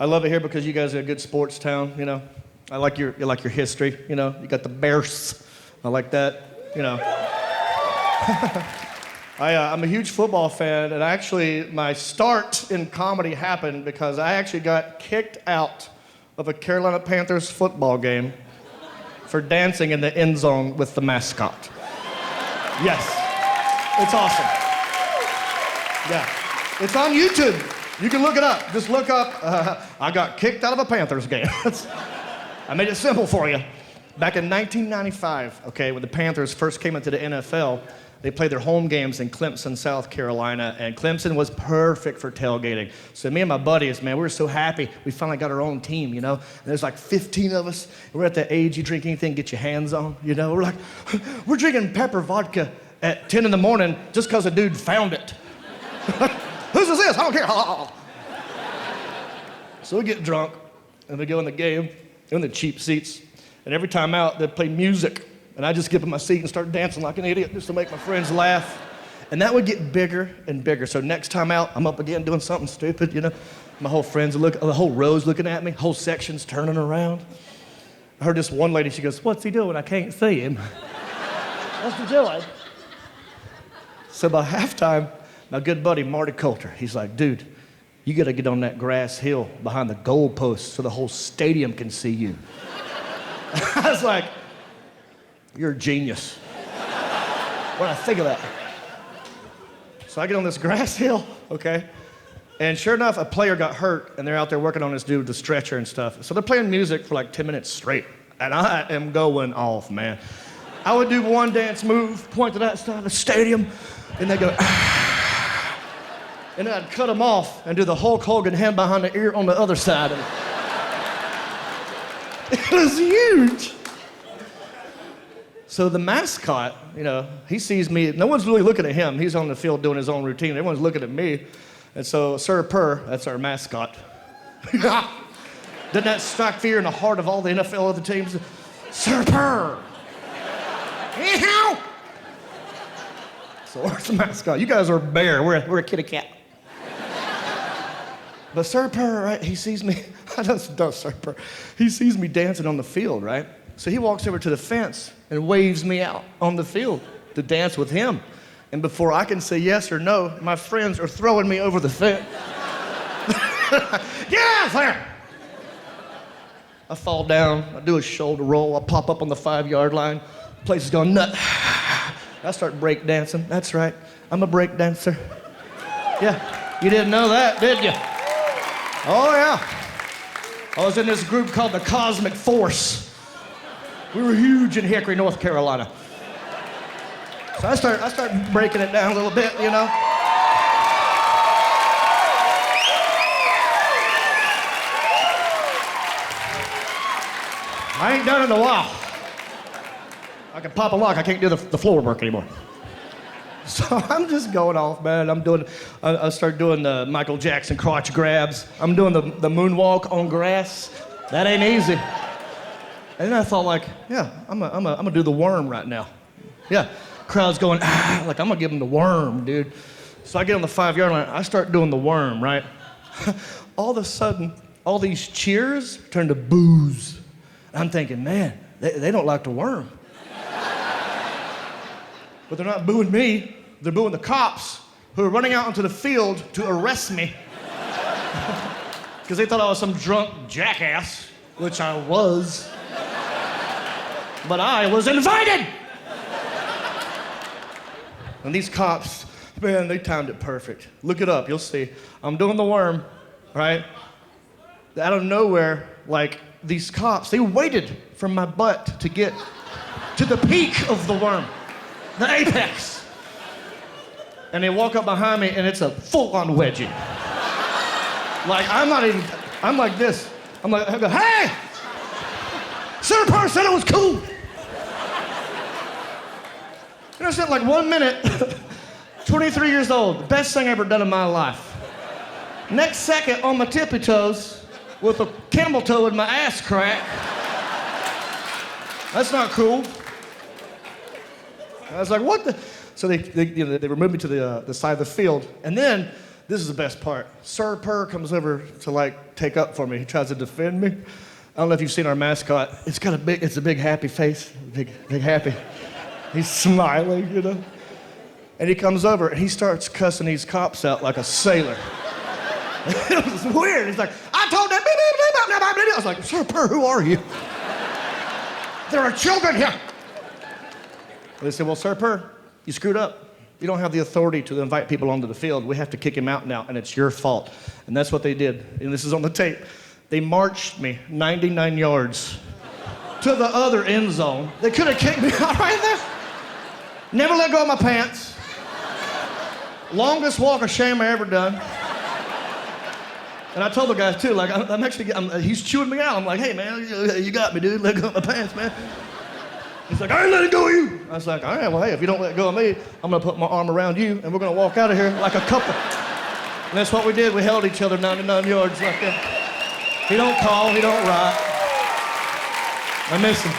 I love it here because you guys are a good sports town, you know. I like your history, you know. You got the Bears. I like that, you know. I'm a huge football fan, and actually my start in comedy happened because I actually got kicked out of a Carolina Panthers football game for dancing in the end zone with the mascot. Yes, it's awesome. Yeah, it's on YouTube. You can look it up. Just look up, I got kicked out of a Panthers game. I made it simple for you. Back in 1995, okay, when the Panthers first came into the NFL, they played their home games in Clemson, South Carolina, and Clemson was perfect for tailgating. So me and my buddies, man, we were so happy. We finally got our own team, you know? And there's like 15 of us. We're at the age you drink anything, get your hands on, you know? We're like, we're drinking pepper vodka at 10 in the morning just because a dude found it. Whose is this? I don't care. So we get drunk, and we go in the game, in the cheap seats, and every time out, they play music. And I just get in my seat and start dancing like an idiot just to make my friends laugh. And that would get bigger and bigger. So next time out, I'm up again doing something stupid, you know? My whole friends the whole row's looking at me, whole section's turning around. I heard this one lady, she goes, "What's he doing? I can't see him." What's he doing? So by halftime, my good buddy Marty Coulter, he's like, "Dude, you gotta get on that grass hill behind the goalpost so the whole stadium can see you." I was like, "You're a genius." When I think of that. So I get on this grass hill, okay? And sure enough, a player got hurt, and they're out there working on this dude with the stretcher and stuff. So they're playing music for like 10 minutes straight. And I am going off, man. I would do one dance move, point to that side of the stadium, and they go, ah. And then I'd cut them off and do the Hulk Hogan hand behind the ear on the other side. It was huge. So the mascot, you know, he sees me. No one's really looking at him. He's on the field doing his own routine. Everyone's looking at me. And so Sir Purr, that's our mascot. Didn't that strike fear in the heart of all the NFL other teams? Sir Purr. So where's the mascot? You guys are a bear. We're a kitty cat. But Sir Purr, right, he sees me. Don't Sir Purr. He sees me dancing on the field, right? So he walks over to the fence and waves me out on the field to dance with him. And before I can say yes or no, my friends are throwing me over the fence. Yeah, there! I fall down, I do a shoulder roll, I pop up on the 5-yard line, place is going nuts. I start break dancing, that's right, I'm a break dancer. Yeah, you didn't know that, did you? Oh yeah. I was in this group called the Cosmic Force. We were huge in Hickory, North Carolina. So I start breaking it down a little bit, you know. I ain't done it in a while. I can pop a lock, I can't do the floor work anymore. So I'm just going off, man. I start doing the Michael Jackson crotch grabs. I'm doing the moonwalk on grass. That ain't easy. And then I thought, like, yeah, I'm gonna do the worm right now. Yeah, crowd's going, ah, like I'm gonna give him the worm, dude. So I get on the 5-yard line, I start doing the worm, right? All of a sudden, all these cheers turn to boos. I'm thinking, man, they don't like the worm. But they're not booing me, they're booing the cops who are running out onto the field to arrest me. Because they thought I was some drunk jackass, which I was. But I was invited! And these cops, man, they timed it perfect. Look it up, you'll see. I'm doing the worm, right? Out of nowhere, like, these cops, they waited for my butt to get to the peak of the worm, the apex. And they walk up behind me, and it's a full-on wedgie. Like, I'm like this. I go, hey! Sir Purr said it was cool. And I spent like 1 minute, 23 years old, the best thing I ever done in my life. Next second, on my tippy toes, with a camel toe in my ass crack. That's not cool. I was like, what the? So they removed me to the side of the field, and then This is the best part. Sir Purr comes over to like take up for me. He tries to defend me. I don't know if you've seen our mascot. It's a big happy face, big happy. He's smiling, you know. And he comes over and he starts cussing these cops out like a sailor. It was weird. He's like, I told them. I was like, Sir Purr, who are you? There are children here. They said, well, Sir Purr, you screwed up. You don't have the authority to invite people onto the field. We have to kick him out now, and it's your fault. And that's what they did. And this is on the tape. They marched me 99 yards to the other end zone. They could have kicked me out right there. Never let go of my pants. Longest walk of shame I ever done. And I told the guys too, like, he's chewing me out. I'm like, hey man, you got me, dude. Let go of my pants, man. He's like, I ain't letting go of you. I was like, all right, well, hey, if you don't let go of me, I'm gonna put my arm around you and we're gonna walk out of here like a couple. And that's what we did. We held each other 99 yards like that. He don't call, he don't rock. I miss him.